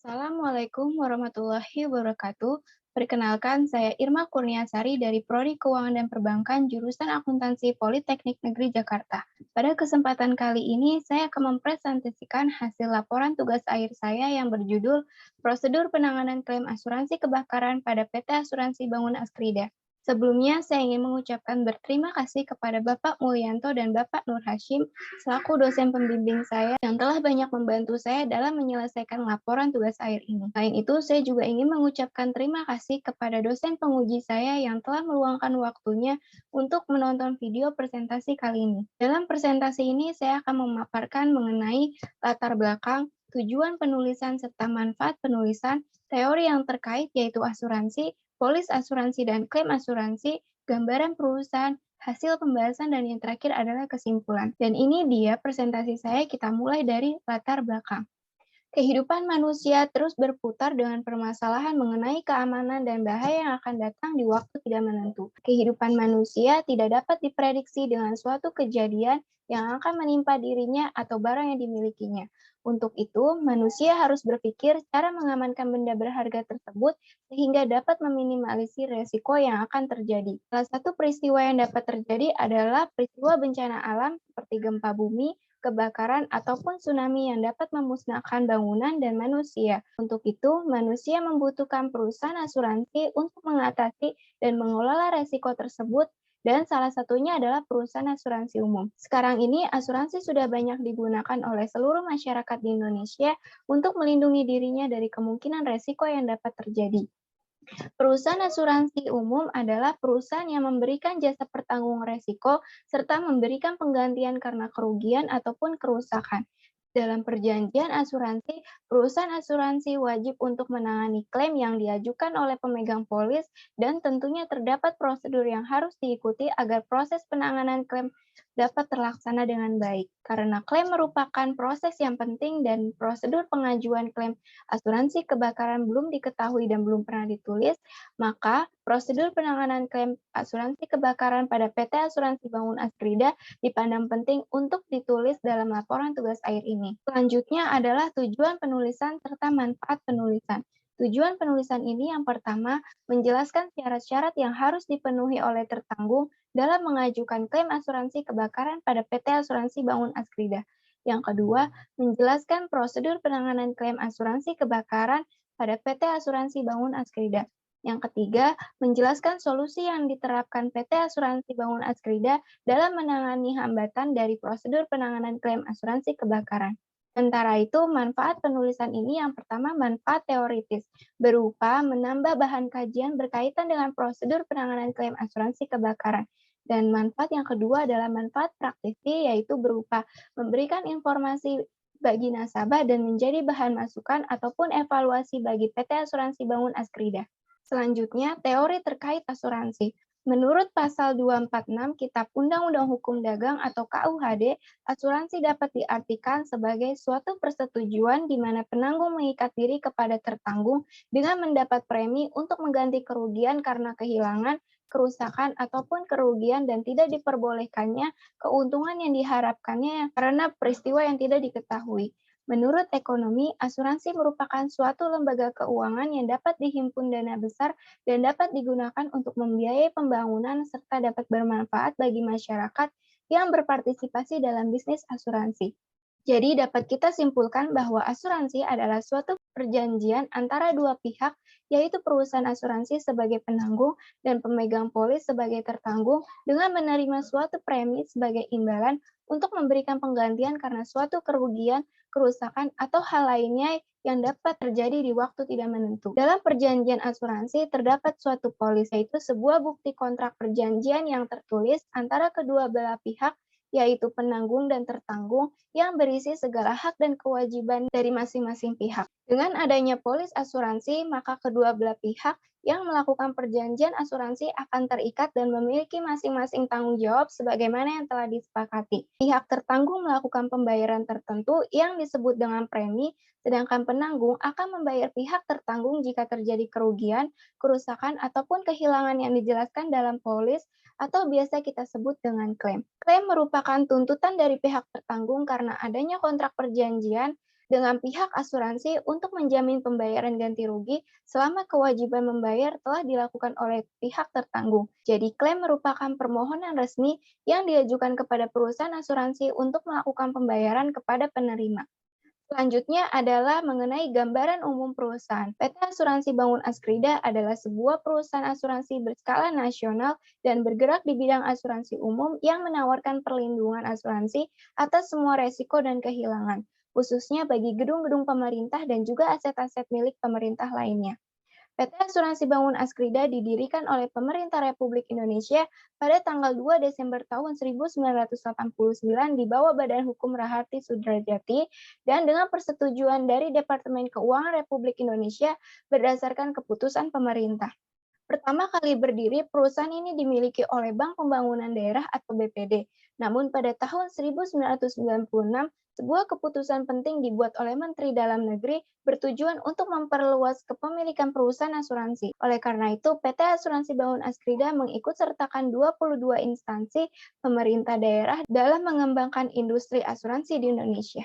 Assalamualaikum warahmatullahi wabarakatuh. Perkenalkan, saya Irma Kurniasari dari Prodi Keuangan dan Perbankan jurusan Akuntansi Politeknik Negeri Jakarta. Pada kesempatan kali ini, saya akan mempresentasikan hasil laporan tugas akhir saya yang berjudul Prosedur Penanganan Klaim Asuransi Kebakaran pada PT Asuransi Bangun Askrida. Sebelumnya, saya ingin mengucapkan berterima kasih kepada Bapak Mulyanto dan Bapak Nur Hashim selaku dosen pembimbing saya yang telah banyak membantu saya dalam menyelesaikan laporan tugas akhir ini. Selain itu, saya juga ingin mengucapkan terima kasih kepada dosen penguji saya yang telah meluangkan waktunya untuk menonton video presentasi kali ini. Dalam presentasi ini, saya akan memaparkan mengenai latar belakang, tujuan penulisan serta manfaat penulisan, teori yang terkait yaitu asuransi, polis asuransi dan klaim asuransi, gambaran perusahaan, hasil pembahasan, dan yang terakhir adalah kesimpulan. Dan ini dia presentasi saya, kita mulai dari latar belakang. Kehidupan manusia terus berputar dengan permasalahan mengenai keamanan dan bahaya yang akan datang di waktu tidak menentu. Kehidupan manusia tidak dapat diprediksi dengan suatu kejadian yang akan menimpa dirinya atau barang yang dimilikinya. Untuk itu, manusia harus berpikir cara mengamankan benda berharga tersebut sehingga dapat meminimalisir resiko yang akan terjadi. Salah satu peristiwa yang dapat terjadi adalah peristiwa bencana alam seperti gempa bumi, kebakaran, ataupun tsunami yang dapat memusnahkan bangunan dan manusia. Untuk itu, manusia membutuhkan perusahaan asuransi untuk mengatasi dan mengelola resiko tersebut, dan salah satunya adalah perusahaan asuransi umum. Sekarang ini, asuransi sudah banyak digunakan oleh seluruh masyarakat di Indonesia untuk melindungi dirinya dari kemungkinan resiko yang dapat terjadi. Perusahaan asuransi umum adalah perusahaan yang memberikan jasa pertanggung resiko serta memberikan penggantian karena kerugian ataupun kerusakan. Dalam perjanjian asuransi, perusahaan asuransi wajib untuk menangani klaim yang diajukan oleh pemegang polis dan tentunya terdapat prosedur yang harus diikuti agar proses penanganan klaim dapat terlaksana dengan baik. Karena klaim merupakan proses yang penting dan prosedur pengajuan klaim asuransi kebakaran belum diketahui dan belum pernah ditulis, maka prosedur penanganan klaim asuransi kebakaran pada PT Asuransi Bangun Askrida dipandang penting untuk ditulis dalam laporan tugas akhir ini. Selanjutnya adalah tujuan penulisan serta manfaat penulisan. Tujuan penulisan ini yang pertama, menjelaskan syarat-syarat yang harus dipenuhi oleh tertanggung dalam mengajukan klaim asuransi kebakaran pada PT Asuransi Bangun Askrida. Yang kedua, menjelaskan prosedur penanganan klaim asuransi kebakaran pada PT Asuransi Bangun Askrida. Yang ketiga, menjelaskan solusi yang diterapkan PT Asuransi Bangun Askrida dalam menangani hambatan dari prosedur penanganan klaim asuransi kebakaran. Sementara itu, manfaat penulisan ini yang pertama manfaat teoritis, berupa menambah bahan kajian berkaitan dengan prosedur penanganan klaim asuransi kebakaran. Dan manfaat yang kedua adalah manfaat praktisi, yaitu berupa memberikan informasi bagi nasabah dan menjadi bahan masukan ataupun evaluasi bagi PT Asuransi Bangun Askrida. Selanjutnya, teori terkait asuransi. Menurut pasal 246 Kitab Undang-Undang Hukum Dagang atau KUHD, asuransi dapat diartikan sebagai suatu persetujuan di mana penanggung mengikat diri kepada tertanggung dengan mendapat premi untuk mengganti kerugian karena kehilangan, kerusakan, ataupun kerugian dan tidak diperbolehkannya keuntungan yang diharapkannya karena peristiwa yang tidak diketahui. Menurut ekonomi, asuransi merupakan suatu lembaga keuangan yang dapat dihimpun dana besar dan dapat digunakan untuk membiayai pembangunan serta dapat bermanfaat bagi masyarakat yang berpartisipasi dalam bisnis asuransi. Jadi dapat kita simpulkan bahwa asuransi adalah suatu perjanjian antara dua pihak, yaitu perusahaan asuransi sebagai penanggung dan pemegang polis sebagai tertanggung dengan menerima suatu premi sebagai imbalan untuk memberikan penggantian karena suatu kerugian, kerusakan, atau hal lainnya yang dapat terjadi di waktu tidak menentu. Dalam perjanjian asuransi terdapat suatu polis, yaitu sebuah bukti kontrak perjanjian yang tertulis antara kedua belah pihak, yaitu penanggung dan tertanggung, yang berisi segala hak dan kewajiban dari masing-masing pihak. Dengan adanya polis asuransi, maka kedua belah pihak yang melakukan perjanjian asuransi akan terikat dan memiliki masing-masing tanggung jawab sebagaimana yang telah disepakati. Pihak tertanggung melakukan pembayaran tertentu yang disebut dengan premi, sedangkan penanggung akan membayar pihak tertanggung jika terjadi kerugian, kerusakan, ataupun kehilangan yang dijelaskan dalam polis atau biasa kita sebut dengan klaim. Klaim merupakan tuntutan dari pihak tertanggung karena adanya kontrak perjanjian dengan pihak asuransi untuk menjamin pembayaran ganti rugi selama kewajiban membayar telah dilakukan oleh pihak tertanggung. Jadi, klaim merupakan permohonan resmi yang diajukan kepada perusahaan asuransi untuk melakukan pembayaran kepada penerima. Selanjutnya adalah mengenai gambaran umum perusahaan. PT Asuransi Bangun Askrida adalah sebuah perusahaan asuransi berskala nasional dan bergerak di bidang asuransi umum yang menawarkan perlindungan asuransi atas semua resiko dan kehilangan, khususnya bagi gedung-gedung pemerintah dan juga aset-aset milik pemerintah lainnya. PT Asuransi Bangun Askrida didirikan oleh Pemerintah Republik Indonesia pada tanggal 2 Desember tahun 1989 di bawah Badan Hukum Raharti Sudrajati dan dengan persetujuan dari Departemen Keuangan Republik Indonesia berdasarkan keputusan pemerintah. Pertama kali berdiri, perusahaan ini dimiliki oleh Bank Pembangunan Daerah atau BPD. Namun pada tahun 1996, sebuah keputusan penting dibuat oleh Menteri Dalam Negeri bertujuan untuk memperluas kepemilikan perusahaan asuransi. Oleh karena itu, PT Asuransi Bangun Askrida mengikut sertakan 22 instansi pemerintah daerah dalam mengembangkan industri asuransi di Indonesia.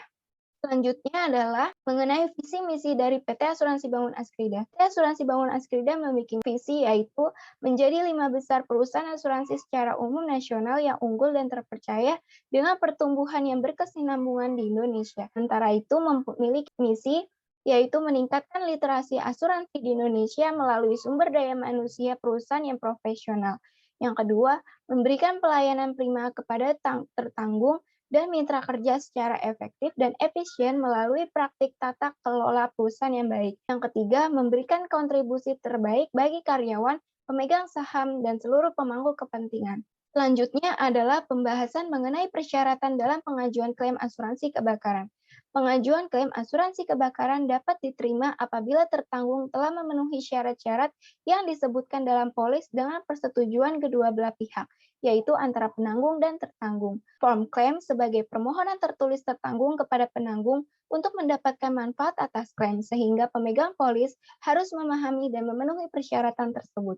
Selanjutnya adalah mengenai visi misi dari PT Asuransi Bangun Askrida. PT Asuransi Bangun Askrida memiliki visi yaitu menjadi 5 besar perusahaan asuransi secara umum nasional yang unggul dan terpercaya dengan pertumbuhan yang berkesinambungan di Indonesia. Sementara itu memiliki misi yaitu meningkatkan literasi asuransi di Indonesia melalui sumber daya manusia perusahaan yang profesional. Yang kedua, memberikan pelayanan prima kepada tertanggung dan mitra kerja secara efektif dan efisien melalui praktik tata kelola perusahaan yang baik. Yang ketiga, memberikan kontribusi terbaik bagi karyawan, pemegang saham, dan seluruh pemangku kepentingan. Selanjutnya adalah pembahasan mengenai persyaratan dalam pengajuan klaim asuransi kebakaran. Pengajuan klaim asuransi kebakaran dapat diterima apabila tertanggung telah memenuhi syarat-syarat yang disebutkan dalam polis dengan persetujuan kedua belah pihak, yaitu antara penanggung dan tertanggung. Form klaim sebagai permohonan tertulis tertanggung kepada penanggung untuk mendapatkan manfaat atas klaim, sehingga pemegang polis harus memahami dan memenuhi persyaratan tersebut.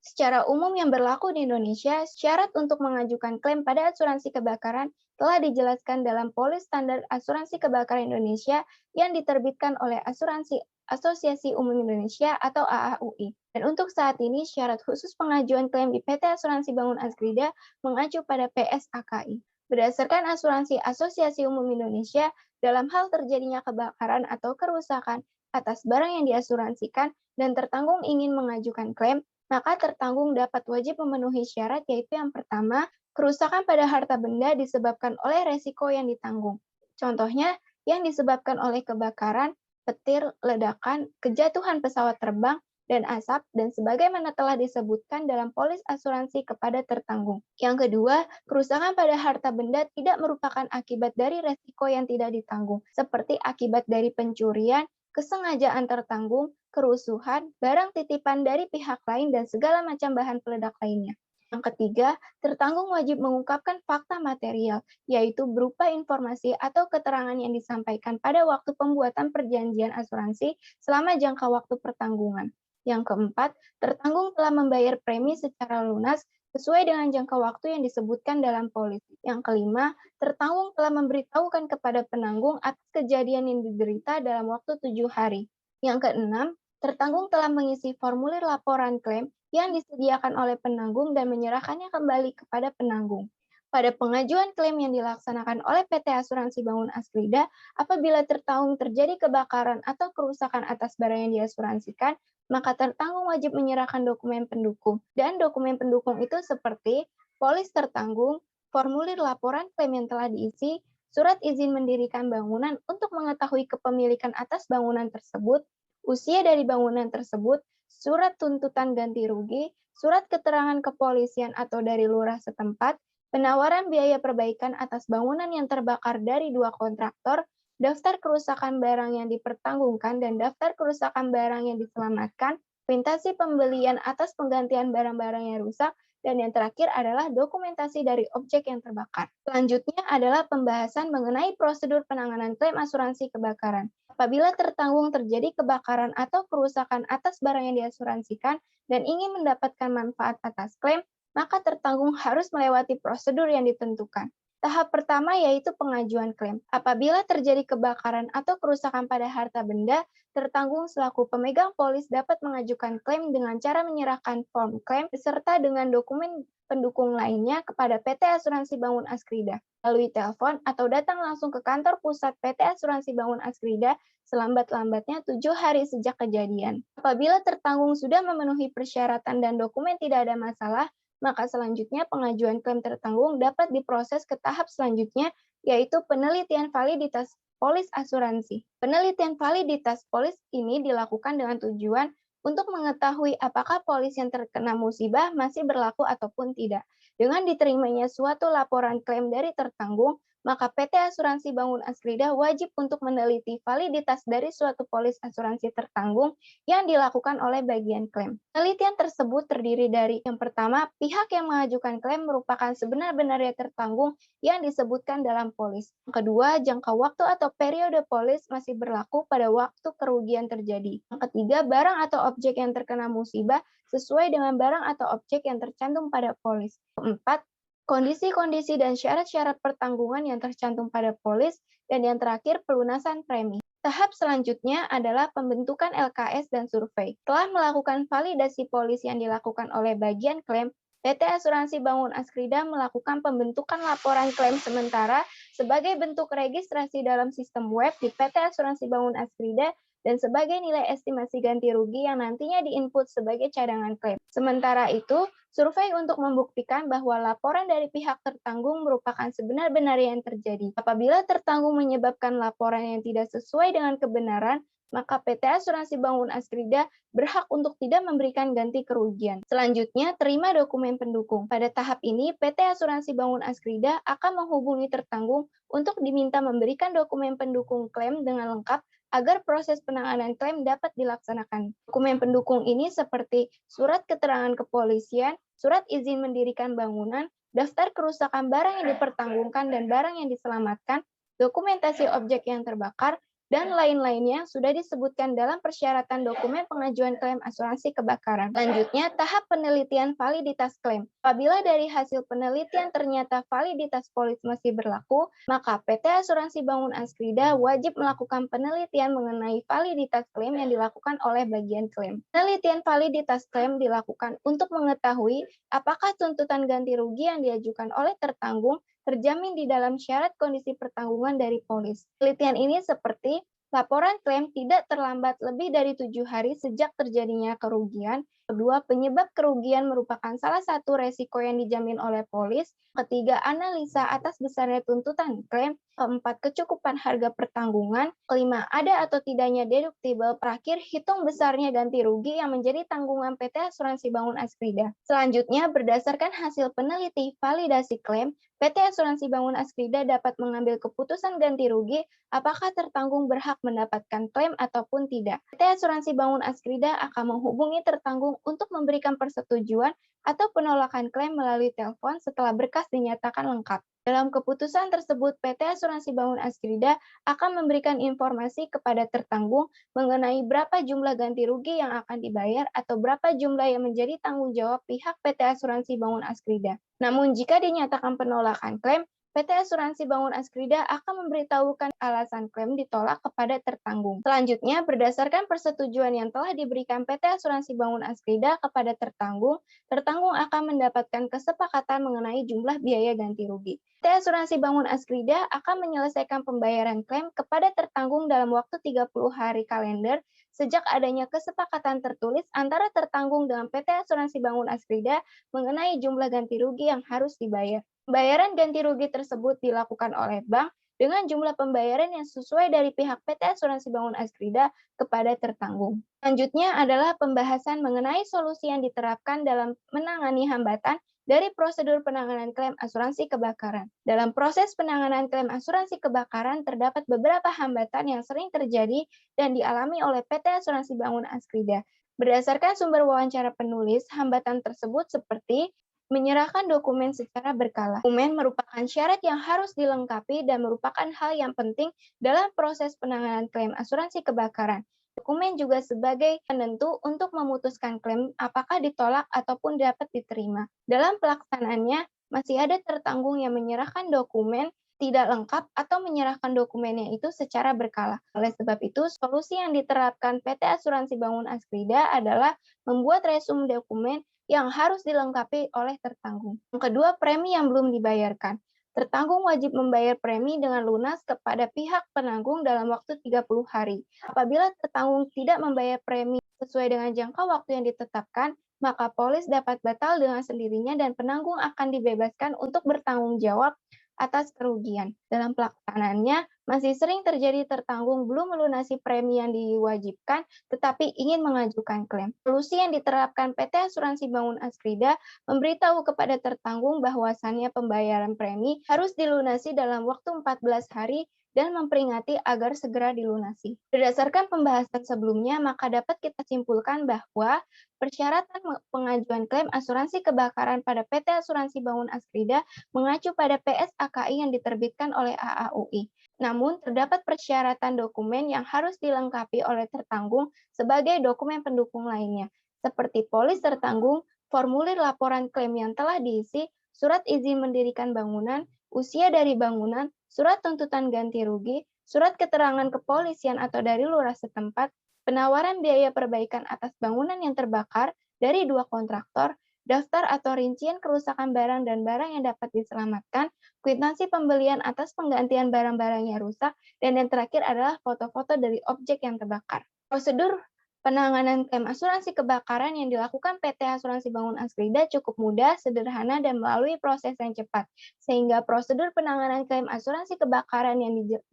Secara umum yang berlaku di Indonesia, syarat untuk mengajukan klaim pada asuransi kebakaran telah dijelaskan dalam Polis Standar Asuransi Kebakaran Indonesia yang diterbitkan oleh Asosiasi Umum Indonesia atau AAUI. Dan untuk saat ini, syarat khusus pengajuan klaim di PT Asuransi Bangun Askrida mengacu pada PSAKI. Berdasarkan Asuransi Asosiasi Umum Indonesia, dalam hal terjadinya kebakaran atau kerusakan atas barang yang diasuransikan dan tertanggung ingin mengajukan klaim, maka tertanggung dapat wajib memenuhi syarat yaitu yang pertama, kerusakan pada harta benda disebabkan oleh resiko yang ditanggung. Contohnya, yang disebabkan oleh kebakaran, petir, ledakan, kejatuhan pesawat terbang, dan asap, dan sebagaimana telah disebutkan dalam polis asuransi kepada tertanggung. Yang kedua, kerusakan pada harta benda tidak merupakan akibat dari resiko yang tidak ditanggung, seperti akibat dari pencurian, kesengajaan tertanggung, kerusuhan, barang titipan dari pihak lain, dan segala macam bahan peledak lainnya. Yang ketiga, tertanggung wajib mengungkapkan fakta material, yaitu berupa informasi atau keterangan yang disampaikan pada waktu pembuatan perjanjian asuransi selama jangka waktu pertanggungan. Yang keempat, tertanggung telah membayar premi secara lunas sesuai dengan jangka waktu yang disebutkan dalam polis. Yang kelima, tertanggung telah memberitahukan kepada penanggung atas kejadian yang diderita dalam waktu 7 hari. Yang keenam, tertanggung telah mengisi formulir laporan klaim yang disediakan oleh penanggung dan menyerahkannya kembali kepada penanggung. Pada pengajuan klaim yang dilaksanakan oleh PT Asuransi Bangun Askrida, apabila tertanggung terjadi kebakaran atau kerusakan atas barang yang diasuransikan, maka tertanggung wajib menyerahkan dokumen pendukung. Dan dokumen pendukung itu seperti polis tertanggung, formulir laporan klaim yang telah diisi, surat izin mendirikan bangunan untuk mengetahui kepemilikan atas bangunan tersebut, usia dari bangunan tersebut, surat tuntutan ganti rugi, surat keterangan kepolisian atau dari lurah setempat, penawaran biaya perbaikan atas bangunan yang terbakar dari 2 kontraktor, daftar kerusakan barang yang dipertanggungkan dan daftar kerusakan barang yang diselamatkan, kuitasi pembelian atas penggantian barang-barang yang rusak, dan yang terakhir adalah dokumentasi dari objek yang terbakar. Selanjutnya adalah pembahasan mengenai prosedur penanganan klaim asuransi kebakaran. Apabila tertanggung terjadi kebakaran atau kerusakan atas barang yang diasuransikan dan ingin mendapatkan manfaat atas klaim, maka tertanggung harus melewati prosedur yang ditentukan. Tahap pertama yaitu pengajuan klaim. Apabila terjadi kebakaran atau kerusakan pada harta benda, tertanggung selaku pemegang polis dapat mengajukan klaim dengan cara menyerahkan form klaim beserta dengan dokumen pendukung lainnya kepada PT Asuransi Bangun Askrida melalui telepon atau datang langsung ke kantor pusat PT Asuransi Bangun Askrida selambat-lambatnya 7 hari sejak kejadian. Apabila tertanggung sudah memenuhi persyaratan dan dokumen tidak ada masalah, maka selanjutnya pengajuan klaim tertanggung dapat diproses ke tahap selanjutnya, yaitu penelitian validitas polis asuransi. Penelitian validitas polis ini dilakukan dengan tujuan untuk mengetahui apakah polis yang terkena musibah masih berlaku ataupun tidak. Dengan diterimanya suatu laporan klaim dari tertanggung, maka PT Asuransi Bangun Askrida wajib untuk meneliti validitas dari suatu polis asuransi tertanggung yang dilakukan oleh bagian klaim. Penelitian tersebut terdiri dari yang pertama, pihak yang mengajukan klaim merupakan sebenar-benarnya tertanggung yang disebutkan dalam polis. Yang kedua, jangka waktu atau periode polis masih berlaku pada waktu kerugian terjadi. Yang ketiga, barang atau objek yang terkena musibah sesuai dengan barang atau objek yang tercantum pada polis. Keempat, kondisi-kondisi dan syarat-syarat pertanggungan yang tercantum pada polis, dan yang terakhir pelunasan premi. Tahap selanjutnya adalah pembentukan LKS dan survei. Setelah melakukan validasi polis yang dilakukan oleh bagian klaim, PT Asuransi Bangun Askrida melakukan pembentukan laporan klaim sementara sebagai bentuk registrasi dalam sistem web di PT Asuransi Bangun Askrida dan sebagai nilai estimasi ganti rugi yang nantinya diinput sebagai cadangan klaim. Sementara itu, survei untuk membuktikan bahwa laporan dari pihak tertanggung merupakan sebenar-benarnya yang terjadi. Apabila tertanggung menyebabkan laporan yang tidak sesuai dengan kebenaran, maka PT Asuransi Bangun Askrida berhak untuk tidak memberikan ganti kerugian. Selanjutnya, terima dokumen pendukung. Pada tahap ini, PT Asuransi Bangun Askrida akan menghubungi tertanggung untuk diminta memberikan dokumen pendukung klaim dengan lengkap agar proses penanganan klaim dapat dilaksanakan. Dokumen pendukung ini seperti surat keterangan kepolisian, surat izin mendirikan bangunan, daftar kerusakan barang yang dipertanggungkan dan barang yang diselamatkan, dokumentasi objek yang terbakar, dan lain-lainnya sudah disebutkan dalam persyaratan dokumen pengajuan klaim asuransi kebakaran. Selanjutnya, tahap penelitian validitas klaim. Apabila dari hasil penelitian ternyata validitas polis masih berlaku, maka PT Asuransi Bangun Askrida wajib melakukan penelitian mengenai validitas klaim yang dilakukan oleh bagian klaim. Penelitian validitas klaim dilakukan untuk mengetahui apakah tuntutan ganti rugi yang diajukan oleh tertanggung terjamin di dalam syarat kondisi pertanggungan dari polis. Penelitian ini seperti laporan klaim tidak terlambat lebih dari 7 hari sejak terjadinya kerugian. Kedua, penyebab kerugian merupakan salah satu resiko yang dijamin oleh polis. Ketiga, analisa atas besarnya tuntutan klaim. Keempat, kecukupan harga pertanggungan. Kelima, ada atau tidaknya deductible. Terakhir, hitung besarnya ganti rugi yang menjadi tanggungan PT Asuransi Bangun Askrida. Selanjutnya, berdasarkan hasil peneliti validasi klaim, PT Asuransi Bangun Askrida dapat mengambil keputusan ganti rugi apakah tertanggung berhak mendapatkan klaim ataupun tidak. PT Asuransi Bangun Askrida akan menghubungi tertanggung untuk memberikan persetujuan atau penolakan klaim melalui telepon setelah berkas dinyatakan lengkap. Dalam keputusan tersebut, PT Asuransi Bangun Askrida akan memberikan informasi kepada tertanggung mengenai berapa jumlah ganti rugi yang akan dibayar atau berapa jumlah yang menjadi tanggung jawab pihak PT Asuransi Bangun Askrida. Namun, jika dinyatakan penolakan klaim, PT Asuransi Bangun Askrida akan memberitahukan alasan klaim ditolak kepada tertanggung. Selanjutnya, berdasarkan persetujuan yang telah diberikan PT Asuransi Bangun Askrida kepada tertanggung, tertanggung akan mendapatkan kesepakatan mengenai jumlah biaya ganti rugi. PT Asuransi Bangun Askrida akan menyelesaikan pembayaran klaim kepada tertanggung dalam waktu 30 hari kalender sejak adanya kesepakatan tertulis antara tertanggung dengan PT Asuransi Bangun Askrida mengenai jumlah ganti rugi yang harus dibayar. Pembayaran ganti rugi tersebut dilakukan oleh bank dengan jumlah pembayaran yang sesuai dari pihak PT Asuransi Bangun Askrida kepada tertanggung. Selanjutnya adalah pembahasan mengenai solusi yang diterapkan dalam menangani hambatan dari prosedur penanganan klaim asuransi kebakaran. Dalam proses penanganan klaim asuransi kebakaran terdapat beberapa hambatan yang sering terjadi dan dialami oleh PT Asuransi Bangun Askrida. Berdasarkan sumber wawancara penulis, hambatan tersebut seperti menyerahkan dokumen secara berkala. Dokumen merupakan syarat yang harus dilengkapi dan merupakan hal yang penting dalam proses penanganan klaim asuransi kebakaran. Dokumen juga sebagai penentu untuk memutuskan klaim apakah ditolak ataupun dapat diterima. Dalam pelaksanaannya, masih ada tertanggung yang menyerahkan dokumen tidak lengkap atau menyerahkan dokumennya itu secara berkala. Oleh sebab itu, solusi yang diterapkan PT Asuransi Bangun Askrida adalah membuat resume dokumen yang harus dilengkapi oleh tertanggung. Yang kedua, premi yang belum dibayarkan. Tertanggung wajib membayar premi dengan lunas kepada pihak penanggung dalam waktu 30 hari. Apabila tertanggung tidak membayar premi sesuai dengan jangka waktu yang ditetapkan, maka polis dapat batal dengan sendirinya dan penanggung akan dibebaskan untuk bertanggung jawab atas kerugian. Dalam pelaksanaannya, masih sering terjadi tertanggung belum melunasi premi yang diwajibkan, tetapi ingin mengajukan klaim. Solusi yang diterapkan PT Asuransi Bangun Askrida memberitahu kepada tertanggung bahwasannya pembayaran premi harus dilunasi dalam waktu 14 hari dan memperingati agar segera dilunasi. Berdasarkan pembahasan sebelumnya, maka dapat kita simpulkan bahwa persyaratan pengajuan klaim asuransi kebakaran pada PT Asuransi Bangun Askrida mengacu pada PSAKI yang diterbitkan oleh AAUI. Namun, terdapat persyaratan dokumen yang harus dilengkapi oleh tertanggung sebagai dokumen pendukung lainnya, seperti polis tertanggung, formulir laporan klaim yang telah diisi, surat izin mendirikan bangunan, usia dari bangunan, surat tuntutan ganti rugi, surat keterangan kepolisian atau dari lurah setempat, penawaran biaya perbaikan atas bangunan yang terbakar dari 2 kontraktor, daftar atau rincian kerusakan barang dan barang yang dapat diselamatkan, kwitansi pembelian atas penggantian barang-barang yang rusak, dan yang terakhir adalah foto-foto dari objek yang terbakar. Prosedur penanganan klaim asuransi kebakaran yang dilakukan PT Asuransi Bangun Askrida cukup mudah, sederhana, dan melalui proses yang cepat, sehingga prosedur penanganan klaim asuransi kebakaran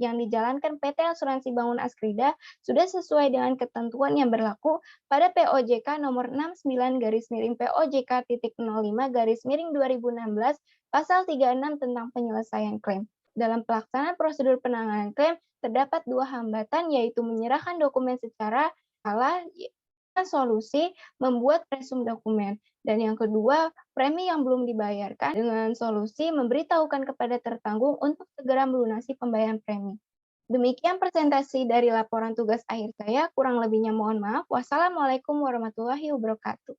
yang dijalankan PT Asuransi Bangun Askrida sudah sesuai dengan ketentuan yang berlaku pada POJK nomor 69-POJK.05-2016 pasal 36 tentang penyelesaian klaim. Dalam pelaksanaan prosedur penanganan klaim, terdapat 2 hambatan, yaitu menyerahkan dokumen secara salah, solusi membuat resume dokumen. Dan yang kedua, premi yang belum dibayarkan dengan solusi memberitahukan kepada tertanggung untuk segera melunasi pembayaran premi. Demikian presentasi dari laporan tugas akhir saya, kurang lebihnya mohon maaf. Wassalamualaikum warahmatullahi wabarakatuh.